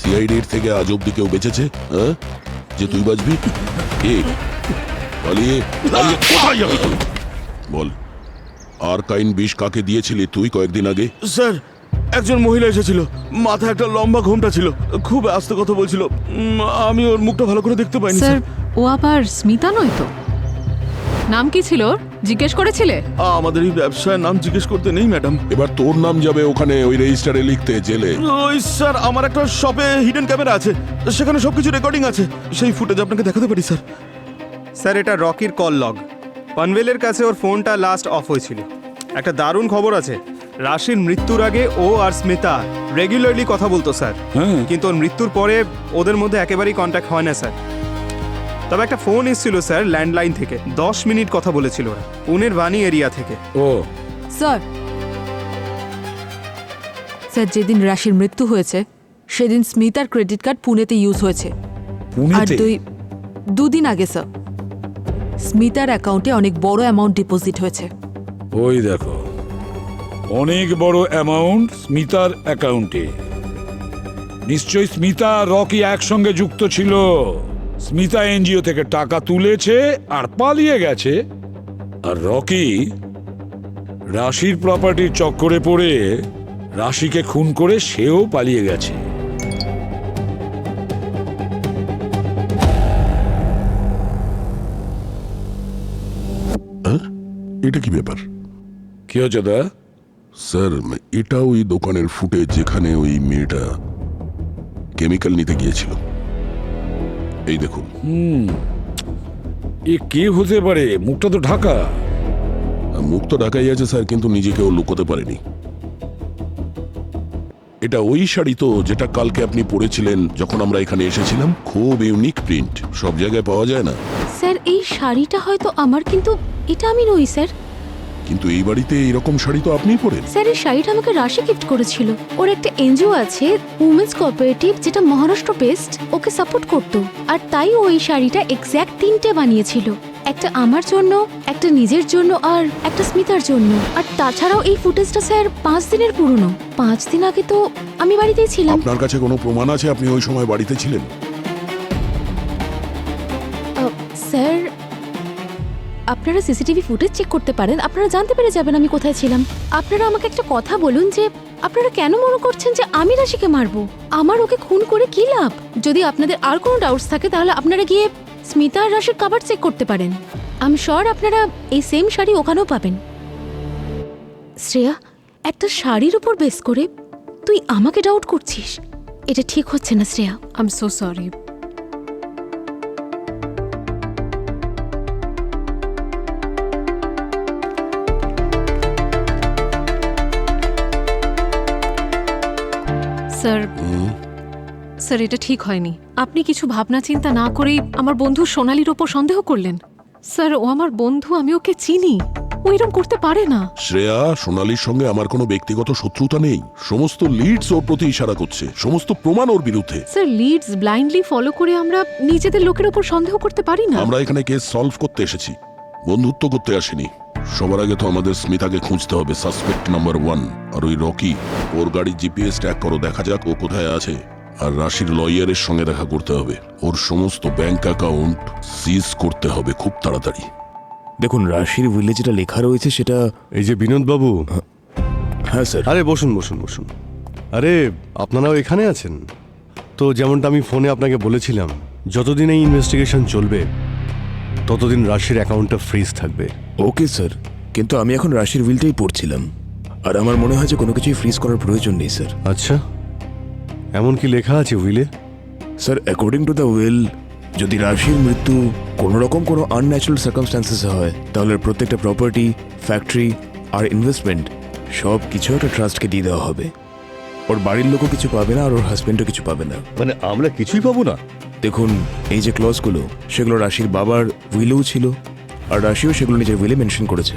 সিআইডির থেকে আজ অব্দি কেউ বেঁচেছে? হ্যাঁ, যে তুই বাঁচবি? কে পালিয়ে পালিয়ে কোথায় যাবি তুই? বল, আর কাইন বিষ কাকে দিয়েছিলি তুই কয়েকদিন আগে? স্যার, একজন মহিলা এসেছিল, মাথায় একটা লম্বা ঘোমটা ছিল, খুব আস্তে কথা বলছিল, আমি ওর মুখটা ভালো করে দেখতে পাইনি। স্যার ও আবার স্মিতা নয় তো? নাম কি ছিল ওর? জিজ্ঞেস করেছিলে? আমাদের এই ব্যবসায় নাম জিজ্ঞেস করতে নেই ম্যাডাম। এবার তোর নাম যাবে ওখানে ওই রেজিস্টারে লিখতে, জেলে। ওই স্যার, আমার একটা শপে হিডেন ক্যামেরা আছে, সেখানে সবকিছু রেকর্ডিং আছে, সেই ফুটেজ আপনাকে দেখাতে পারি স্যার। স্যার এটা রকির কল লগ। পানভেলের কাছে ওর ফোনটা লাস্ট অফ হয়েছিল। একটা দারুণ খবর আছে, রাশির মৃত্যুর আগে ও আর স্মিতা রেগুলারলি কথা বলতো স্যার, কিন্তু ওর মৃত্যুর পরে ওদের মধ্যে একেবারেই কন্ট্যাক্ট হয় না স্যার। তবে একটা ফোন এসেছিল স্যার ল্যান্ডলাইন থেকে, 10 মিনিট কথা বলেছিল ওরা, পুনের বানি এরিয়া থেকে। ও স্যার, স্যার যেদিন রাশির মৃত্যু হয়েছে সেদিন স্মিতার ক্রেডিট কার্ড পুনেতে ইউজ হয়েছে। আর 2 দিন আগে স্যার স্মিতার অ্যাকাউন্টে অনেক বড় অ্যামাউন্ট ডিপোজিট হয়েছে। ওই দেখো, অনেক বড় অ্যামাউন্ট স্মিতার অ্যাকাউন্টে। নিশ্চয়ই স্মিতা আর রকি একসঙ্গে যুক্ত ছিল। স্মিতা এনজিও থেকে টাকা তুলেছে আর পালিয়ে গেছে, আর রকি রাশির প্রপার্টির চক্করে পড়ে রাশিকে খুন করে সেও পালিয়ে গেছে। এটা কি ব্যাপার? কি হচ্ছে দা? স্যার এটা ওই দোকানের ফুটেজ যেখানে ওই মেয়েটা কেমিক্যাল নিতে গিয়েছিল। এই দেখুন। এ কে হতে পারে? মুখটা তো ঢাকা। মুখ তো ঢাকাই আছে স্যার, কিন্তু নিজেকেও লুকোতে পারেনি। এটা ওই শাড়ি তো যেটা কালকে আপনি পরেছিলেন যখন আমরা এখানে এসেছিলাম? খুব ইউনিক প্রিন্ট, সব জায়গায় পাওয়া যায় না। স্যার এই শাড়িটা হয়তো আমার, কিন্তু এটা আমি নই স্যার। কিন্তু এই বাড়িতে এরকম শাড়ি তো আপনিই পরেন। স্যার এই শাড়িটা আমাকে রাশি গিফট করেছিল। ওর একটা এনজিও আছে উমেন্স কোঅপারেটিভ, যেটা মহারাষ্ট্র বেসড, ওকে সাপোর্ট করতো, আর তাই ও এই শাড়িটা এক্স্যাক্ট 3টে বানিয়েছিল, একটা আমার জন্য, একটা নিজের জন্য, আর একটা স্মিতার জন্য। আর তাছাড়াও এই ফুটেজটা স্যার 5 দিনের পুরনো। 5 দিন আগে তো আমি বাড়িতেই ছিলাম। আপনার কাছে কোনো প্রমাণ আছে আপনি ওই সময় বাড়িতে ছিলেন? স্যার আপনারা সিসিটিভি ফুটেজ চেক করতে পারেন, আপনারা জানতে পেরে যাবেন আমি কোথায় ছিলাম। আপনারা আমাকে একটা কথা বলুন যে আপনারা কেন মনে করছেন যে আমি রাশিকে মারবো? আমার ওকে খুন করে কি লাভ? যদি আপনাদের আর কোনো ডাউটস থাকে তাহলে আপনারা গিয়ে স্মিতা আর রাশির কাভার চেক করতে পারেন। আমি শিওর আপনারা এই সেম শাড়ি ওখানেও পাবেন। শ্রেয়া, একটা শাড়ির উপর বেস করে তুই আমাকে ডাউট করছিস? এটা ঠিক হচ্ছে না Shreya. I am so sorry. Sir, sir এটা ঠিক হয়নি। আপনি কিছু ভাবনা চিন্তা না করেই আমার বন্ধু সোনালির ওপর সন্দেহ করলেন। স্যার, ও আমার বন্ধু, আমি ওকে চিনি, ও এরকম করতে পারে না। শ্রেয়া, সোনালীর সঙ্গে আমার কোনো ব্যক্তিগত শত্রুতা নেই। সমস্ত লিডস ওর প্রতি ইশারা করছে, সমস্ত প্রমাণ ওর বিরুদ্ধে। স্যার, লিডস ব্লাইন্ডলি ফলো করে আমরা নিজেদের লোকের ওপর সন্দেহ করতে পারি না। আমরা এখানে কেস সলভ করতে এসেছি, বন্ধুত্ব করতে আসিনি। সবার আগে তো আমাদের স্মিতাকে খুঁজতে হবে, সাসপেক্ট নাম্বার 1। আর ওই রকি, ওর গাড়ির জিপিএস ট্র্যাক করো, দেখা যাক ও কোথায় আছে। আর রাশির লয়ারের সঙ্গে দেখা করতে হবে, ওর সমস্ত ব্যাংক অ্যাকাউন্ট সিজ করতে হবে খুব তাড়াতাড়ি। দেখুন, রাশির উইলে যেটা লেখা রয়েছে সেটা... এই যে বিনোদবাবু। হ্যাঁ স্যার। আরে বসুন বসুন বসুন। আরে আপনারাও এখানে আছেন তো? যেমনটা আমি ফোনে আপনাকে বলেছিলাম, যতদিন এই ইনভেস্টিগেশন চলবে ততদিন রাশির অ্যাকাউন্টটা ফ্রিজ থাকবে। ওকে স্যার, কিন্তু আমি এখন রাশির উইলটাই পড়ছিলাম, আর আমার মনে হয় যে কোনো কিছুই ফ্রিজ করার প্রয়োজন নেই স্যার। আচ্ছা, এমন কি লেখা আছে Willey? Sir, according to the will, যদি রাশির মৃত্যু কোনো রকম কোনো আনন্যাচারাল সার্কামস্ট্যান্সেসে হয়, তাহলে প্রত্যেকটা প্রপার্টি, ফ্যাক্টরি আর ইনভেস্টমেন্ট সব কিছু একটা ট্রাস্টকে দিয়ে দেওয়া হবে। ওর বাড়ির লোকও কিছু পাবে না, আর ওর হাজবেন্ডও কিছু পাবে না। মানে আমরা কিছুই পাবো না? দেখুন, এই যে ক্লজগুলো, সেগুলো রাশির বাবার উইলেও ছিল, আর রাশিও সেগুলো নিজের উইলে মেনশন করেছে।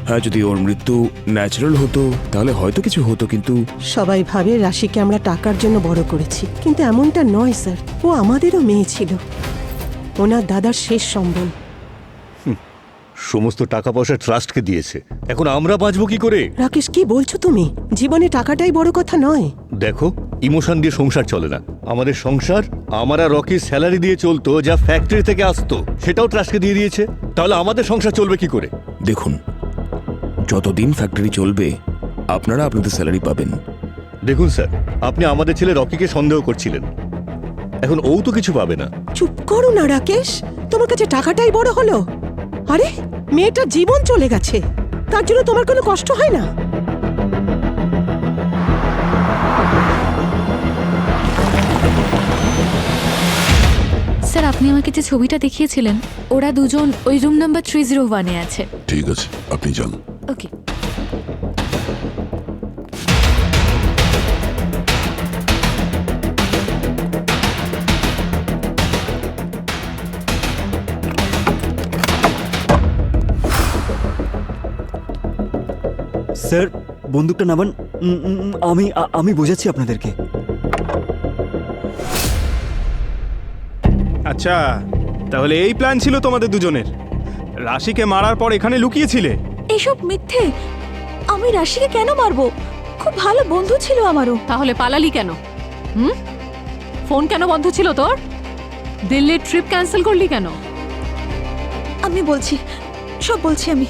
হ্যাঁ, যদি ওর মৃত্যু ন্যাচারাল হতো তাহলে হয়তো কিছু হতো, কিন্তু... সবাই ভাবে রাশিকে আমরা টাকার জন্য বড় করেছি, কিন্তু এমনটা নয় স্যার। ও আমাদেরও মেয়ে ছিল, ওনার দাদার শেষ সম্বল। সমস্ত টাকা পয়সা ট্রাস্টকে দিয়েছে, এখন আমরা বাঁচবো কি করে? রাকেশ, কি বলছো তুমি? জীবনে টাকাটাই বড় কথা নয়। দেখো, ইমোশন দিয়ে সংসার চলে না। আমাদের সংসার আমার আর রকির স্যালারি দিয়ে চলতো, যা ফ্যাক্টরি থেকে আসতো সেটাও ট্রাস্টকে দিয়ে দিয়েছে। তাহলে আমাদের সংসার চলবে কি করে? দেখুন, যতদিন ফ্যাক্টরি চলবে আপনারা আপনাদের স্যালারি পাবেন। দেখুন স্যার, আপনি আমাদের ছেলে রকিকে সন্দেহ করছিলেন, এখন ও তো কিছু পাবে না। চুপ করো না রাকেশ, তোমার কাছে টাকাটাই বড় হলো। আরে, মেয়েটার জীবন চলে গেছে, তার জন্য তোমার কোনো কষ্ট হয় না? স্যার, আপনি আমাকে যে ছবিটা দেখিয়েছিলেন, ওরা দুজন ওই রুম নাম্বার 301-এ আছে। ঠিক আছে, আপনি যান। ওকে। স্যার, বন্দুকটা নামান। আমি বোঝাচ্ছি আপনাদেরকে। আচ্ছা, তাহলে এই প্ল্যান ছিল তোমাদের দুজনের? রাশিকে মারার পর এখানে লুকিয়েছিলে? এসব মিথ্যে। আমি রাশিকে কেন মারবো? খুব ভালো বন্ধু ছিল আমারও। তাহলে পালালি কেন? ফোন কেন বন্ধ ছিল তোর? দিল্লির ট্রিপ ক্যান্সেল করলি কেন? আমি বলছি, সব বলছি আমি।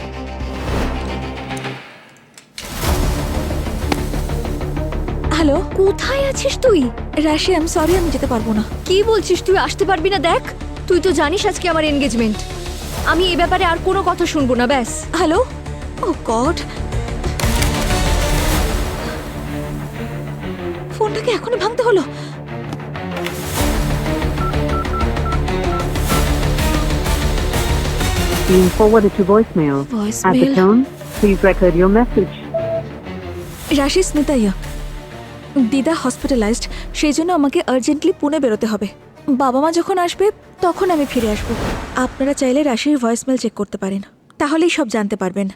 হ্যালো, কোথায় আছিস তুই? রাশি, আই এম সরি, আমি যেতে পারবো না। কি বলছিস? তুই আসতে পারবি না? দেখ, তুই তো জানিস আজকে আমার এনগেজমেন্ট। আমি এ ব্যাপারে আর কোনো কথা শুনবো না, ব্যাস। হ্যালো, ও গড, ফোনটাকে এখনই ভাঙতে হলো। Being forwarded to voicemail. At the tone, please record your message. রাশি, স্মিতা ইয়া। দিদা হসপিটালাইজড, সেই জন্য আমাকে আর্জেন্টলি পুনে বেরোতে হবে। বাবা মা যখন আসবে তখন আমি ফিরে আসব। আপনারা চাইলে রাশির ভয়েসমেল চেক করতে পারেন, তাহলেই সব জানতে পারবেন।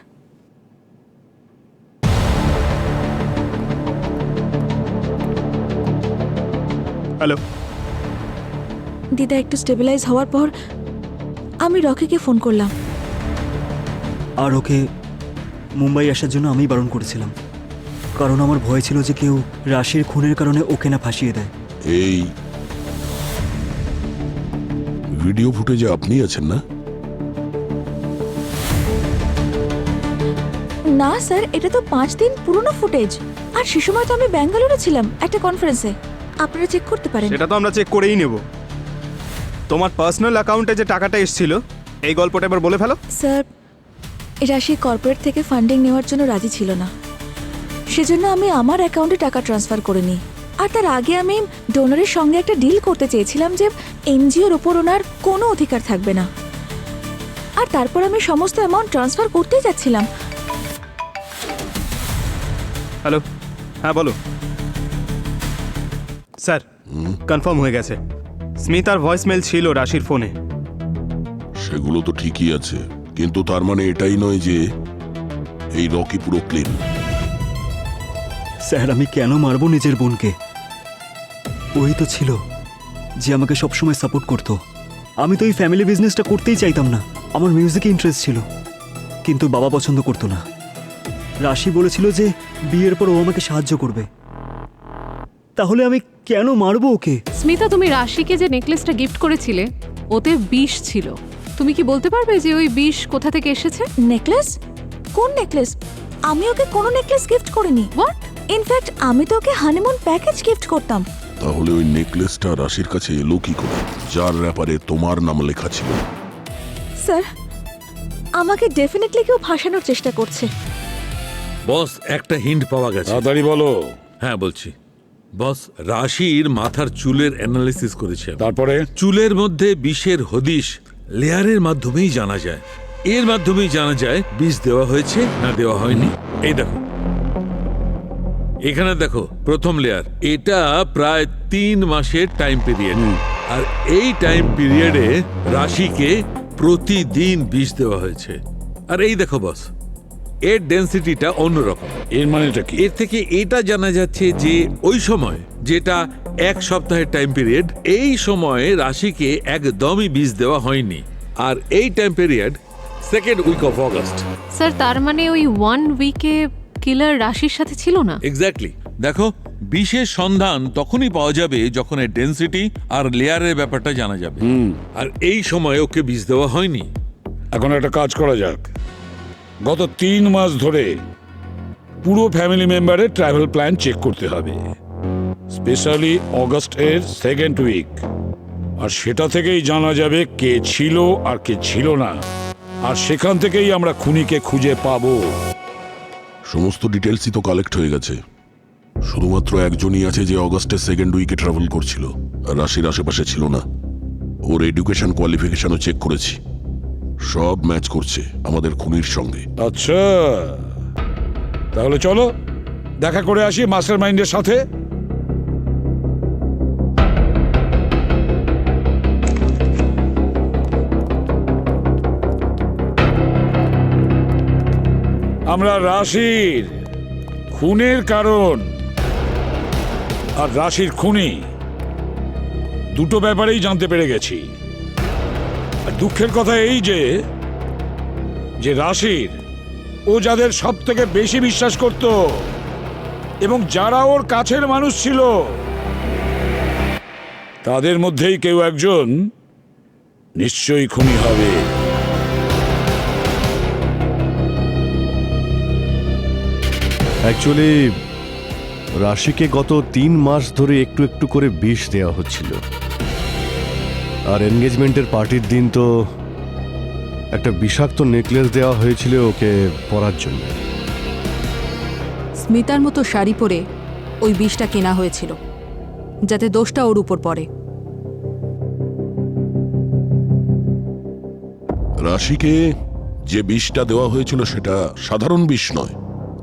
হ্যালো। দিদা একটু স্টেবিলাইজ হওয়ার পর আমি রকিকে ফোন করলাম। আর ওকে মুম্বাই আসার জন্য আমি বারণ করেছিলাম, কারণ আমার ভয় ছিল যে কেউ রাশির খুনের কারণে ওকে না ফাঁসিয়ে দেয়। এই ভিডিও ফুটেজে আপনি আছেন না? না স্যার, এটা তো 5 দিন পুরনো ফুটেজ, আর সে সময় তো আমি ব্যাঙ্গালোরে ছিলাম একটা কনফারেন্সে। আপনারা চেক করতে পারেন। সেটা তো আমরা চেক করেই নেব। তোমার পার্সোনাল অ্যাকাউন্টে যে টাকাটা এসেছিল এই গল্পটা এবার বলে ফেলো। স্যার রাশি কর্পোরেট থেকে ফান্ডিং নেওয়ার জন্য রাজি ছিল না, সেজন্য আমি আমার অ্যাকাউন্টে টাকা ট্রান্সফার করে নিই। আর তার আগে আমি ডোনারের সঙ্গে একটা ডিল করতে চেয়েছিলাম যে এনজিওর ওপর ওনার কোনো অধিকার থাকবে না। আর তারপর আমি সমস্ত অ্যামাউন্ট ট্রান্সফার করতেই যাচ্ছিলাম। হ্যালো, হ্যাঁ বলো। স্যার কনফার্ম হয়ে গেছে, স্মিতার ভয়েসমেল ছিল রাশির ফোনে। সেগুলো তো ঠিকই আছে, কিন্তু তার মানে এটাই নয় যে এই রকি পুরো ক্লিন। স্যার আমি কেন মারবো নিজের বোনকে? ওই তো ছিল যে আমাকে সবসময় সাপোর্ট করতো। আমি তো এই ফ্যামিলি বিজনেসটা করতেই চাইতাম না, আমার মিউজিকে ইন্টারেস্ট ছিল, কিন্তু বাবা পছন্দ করতো না। রাশি বলেছিল যে বিয়ের পর ও আমাকে সাহায্য করবে, তাহলে আমি কেন মারবো ওকে? স্মিতা, তুমি রাশিকে যে নেকলেসটা গিফট করেছিলে ওতে বিষ ছিল। তুমি কি বলতে পারবে যে ওই বিষ কোথা থেকে এসেছে? নেকলেস? কোন নেকলেস? আমি ওকে কোনো নেকলেস গিফট করিনি। হোয়াট? ইনফ্যাক্ট আমি তো ওকে হানিমুন প্যাকেজ গিফট করতাম। তাহলে ওই নেকলেসটা রাশির কাছে এলো কি করে, যার ব্যাপারে তোমার নাম লেখা ছিল? স্যার আমাকে ডেফিনেটলি কেউ ফাঁসানোর চেষ্টা করছে। বস, একটা হিন্ট পাওয়া গেছে। তাড়াতাড়ি বলো। হ্যাঁ বলছি বস, রাশির মাথার চুলের অ্যানালিসিস করেছে। তারপরে চুলের মধ্যে বিষের হদিশ লেয়ারের মাধ্যমেই জানা যায়। এর মাধ্যমেই জানা যায় বিষ দেওয়া হয়েছে না দেওয়া হয়নি। এই দেখো, এখানে দেখো প্রথম লেয়ার, এটা প্রায় 3 মাসের টাইম পিরিয়ড। আর এই টাইম পিরিয়ডে রাশিকে প্রতিদিন বিষ দেওয়া হয়েছে। আর এই দেখো বস, এর ডেন্সিটিটা অন্যরকম। এর মানেটা কি? এর থেকে এটা জানা যাচ্ছে যে ওই সময়, যেটা 1 সপ্তাহের টাইম পিরিয়ড, এই সময়ে রাশিকে একদমই বিষ দেওয়া হয়নি। আর এই time period 2nd week of August. Sir তার মানে ওই 1 উইকে কিলার রাশির সাথে ছিল না? এক্স্যাক্টলি। দেখো, বিষের সন্ধান তখনই পাওয়া যাবে যখন এর ডেন্সিটি আর লেয়ারের ব্যাপারটা জানা যাবে। আর এই সময় ওকে বিষ দেওয়া হয়নি। এখন একটা কাজ করা যাক, গত 3 মাস ধরে পুরো ফ্যামিলি মেম্বারের ট্রাভেল প্ল্যান চেক করতে হবে, স্পেশালি অগস্টের 2nd উইক। আর সেটা থেকেই জানা যাবে কে ছিল আর কে ছিল না, আর সেখান থেকেই আমরা খুনিকে খুঁজে পাবো। সমস্ত ডিটেলসই তো কালেক্ট হয়ে গেছে, শুধুমাত্র একজনই আছে যে অগস্টের 2nd উইকে ট্রাভেল করছিল আর রাশির আশেপাশে ছিল না। ওর এডুকেশন কোয়ালিফিকেশনও চেক করেছি, সব ম্যাচ করছে আমাদের খুনির সঙ্গে। আচ্ছা, তাহলে চলো দেখা করে আসি মাস্টার মাইন্ডের সাথে। আমরা রাশির খুনের কারণ আর রাশির খুনি দুটো ব্যাপারেই জানতে পেরে গেছি। আর দুঃখের কথা এই যে রাশির ও যাদের সব থেকে বেশি বিশ্বাস করত এবং যারা ওর কাছের মানুষ ছিল, তাদের মধ্যেই কেউ একজন নিশ্চয়ই খুনি হবে। অ্যাকচুয়ালি রাশিকে গত 3 মাস ধরে একটু একটু করে বিষ দেওয়া হচ্ছিল। আর এনগেজমেন্টের পার্টির দিন তো একটা বিষাক্ত নেকলেস দেওয়া হয়েছিল ওকে পরার জন্য। স্মিতার মতো শাড়ি পরে ওই বিষটা কেনা হয়েছিল যাতে দোষটা ওর উপর পড়ে। রাশিকে যে বিষটা দেওয়া হয়েছিল সেটা সাধারণ বিষ নয়,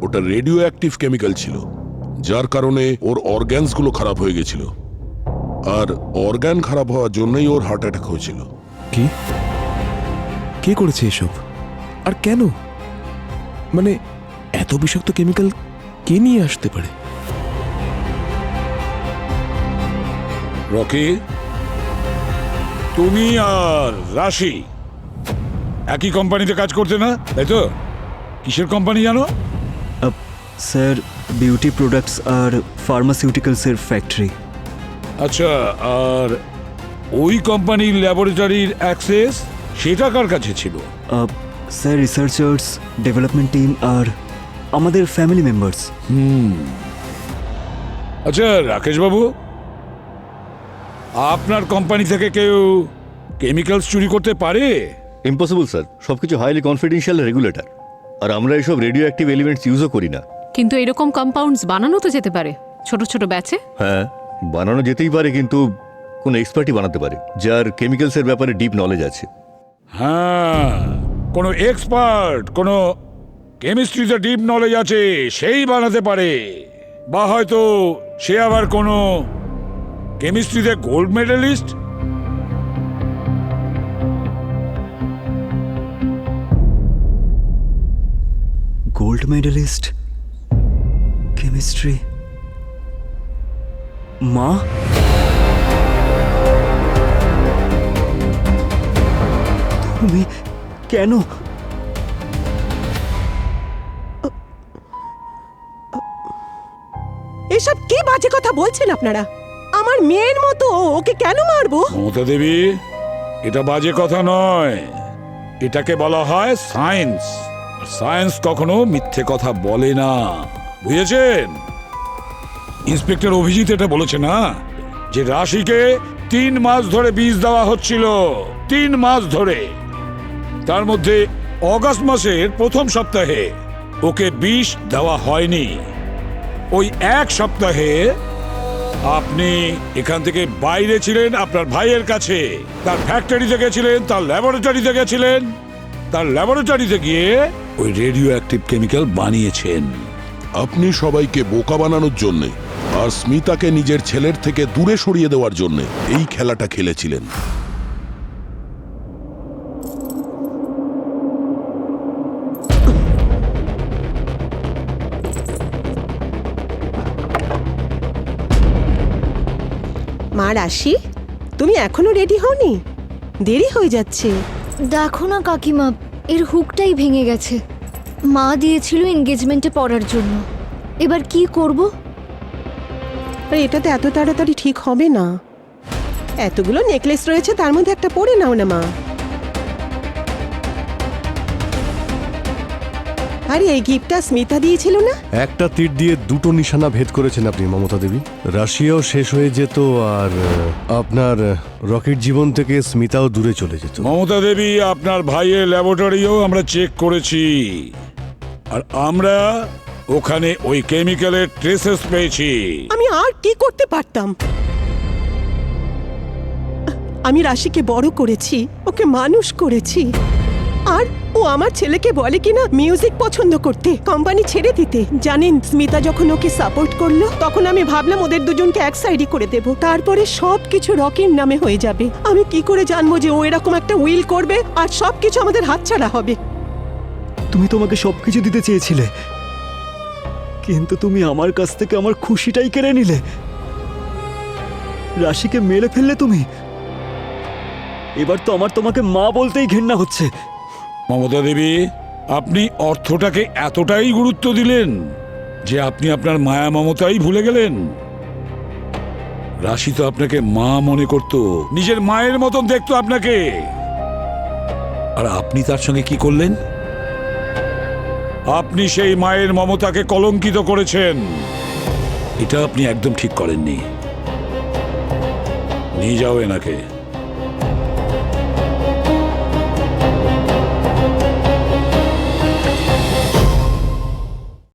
ওটা রেডিও অ্যাক্টিভ কেমিক্যাল ছিল, যার কারণে ওর অর্গ্যানসগুলো খারাপ হয়ে গেছিল। আর অর্গান খারাপ হওয়ার জন্যই ওর হার্ট অ্যাটাক হয়েছিল। কি? কে করেছে এসব আর কেন? মানে এত বিষাক্ত কেমিক্যাল কে নিয়ে আসতে পারে? রকি, তুমি আর রাশি একই কোম্পানিতে কাজ করতে না, তাই তো? কিসের কোম্পানি জানো? স্যার বিউটি প্রোডাক্টস আর ফার্মাসিউটিক্যালসের ফ্যাক্টরি। আচ্ছা, আর ওই কোম্পানির ল্যাবরেটরির অ্যাক্সেস সেটা কার কাছে ছিল? স্যার রিসার্চার্স, ডেভেলপমেন্ট টিম আর আমাদের ফ্যামিলি মেম্বার্স। আচ্ছা রাকেশ বাবু, আপনার কোম্পানি থেকে কেউ কেমিক্যালস চুরি করতে পারে? ইম্পসিবল স্যার, সবকিছু হাইলি কনফিডেন্সিয়াল রেগুলেটর। আর আমরা এসব রেডিও অ্যাক্টিভ এলিমেন্টস ইউজও করি না। কিন্তু এরকম কম্পাউন্ডস বানানো তো যেতে পারে ছোট ছোট ব্যাচে। হ্যাঁ, বানানো যেতেই পারে, কিন্তু কোনো এক্সপার্টই বানাতে পারে যার কেমিক্যালসের ব্যাপারে ডিপ নলেজ আছে। হ্যাঁ, কোনো এক্সপার্ট, কোনো কেমিস্ট্রিতে ডিপ নলেজ আছে সেই বানাতে পারে, বা হয়তো সে আবার কোনো কেমিস্ট্রিতে gold medallist. Gold medallist, chemistry. মা, তুমি কেন? এসব কি বাজে কথা বলছেন আপনারা? আমার মেয়ের মতো ওকে কেন মারবো? মমতা দেবী, এটা বাজে কথা নয়, এটাকে বলা হয় সায়েন্স। সায়েন্স কখনো মিথ্যে কথা বলে না, বুঝেছেন? ইন্সপেক্টর অভিজিৎ এটা বলেছে না যে রাশিকে 3 মাস ধরে বিষ দেওয়া হচ্ছিল, 3 মাস ধরে। তার মধ্যে অগাস্ট মাসের প্রথম সপ্তাহে ওকে বিষ দেওয়া হয়নি। ওই 1 সপ্তাহে আপনি এখান থেকে বাইরে ছিলেন, আপনার ভাইয়ের কাছে, তার ফ্যাক্টরিতে গেছিলেন, তার ল্যাবরেটরিতে গেছিলেন, তার ল্যাবরেটরিতে গিয়ে ওই রেডিও অ্যাক্টিভ কেমিক্যাল বানিয়েছেন। আপনি সবাইকে বোকা বানানোর জন্যে আর স্মিতাকে নিজের ছেলের থেকে দূরে সরিয়ে দেওয়ার জন্যে এই খেলাটা খেলেছিলেন। মা রাশি, তুমি এখনো রেডি হওনি? দেরি হয়ে যাচ্ছে। দেখো না কাকিমা, এর হুকটাই ভেঙে গেছে। মা দিয়েছিল এনগেজমেন্টে পড়ার জন্য, এবার কি করব? আরে এটা তো এত তাড়াতাড়ি ঠিক হবে না। এতগুলো নেকলেস রয়েছে, তার মধ্যে একটা পরে নাও না মা। আরে এই গিফটটা স্মিতা দিয়েছিল না? একটা তীর দিয়ে 2টো নিশানা ভেদ করেছেন আপনি মমতা দেবী। রাশিয়াও শেষ হয়ে যেত আর আপনার রকেট জীবন থেকে স্মিতাও দূরে চলে যেত। মমতা দেবী, আপনার ভাইয়ের ল্যাবরেটরিও আমরা চেক করেছি, আর আমরা ওখানে ওই কেমিক্যালের ট্রেসেস পেয়েছি। আমি আর কি করতে পারতাম? আমি রাশিকে বড় করেছি, ওকে মানুষ করেছি, আর ও আমার ছেলেকে বলে কিনা মিউজিক পছন্দ করতে, কোম্পানি ছেড়ে দিতে। জানেন, স্মিতা যখন ওকে সাপোর্ট করলো তখন আমি ভাবলাম ওদের দুজনকে এক সাইডই করে দেব, তারপরে সবকিছু রকির নামে হয়ে যাবে। আমি কি করে জানবো যে ও এরকম একটা উইল করবে আর সবকিছু আমাদের হাতছাড়া হবে? তুমি তোমাকে সবকিছু দিতে চেয়েছিলে, কিন্তু তুমি আমার কাছ থেকে আমার খুশিটাই কেড়ে নিলে। রাশিকে মেরে ফেললে তুমি। এবার তো আমার তোমাকে মা বলতেই ঘৃণা হচ্ছে। মমতা দেবী, আপনি অর্থটাকে এতটাই গুরুত্ব দিলেন যে আপনি আপনার মায়া মমতাই ভুলে গেলেন। রাশি তো আপনাকে মা মনে করত, নিজের মায়ের মতন দেখতো আপনাকে, আর আপনি তার সঙ্গে কি করলেন? আপনি সেই মায়ের মমতাকে কলঙ্কিত করেছেন। এটা আপনি একদম ঠিক করেননি। নিয়ে যাও এনাকে।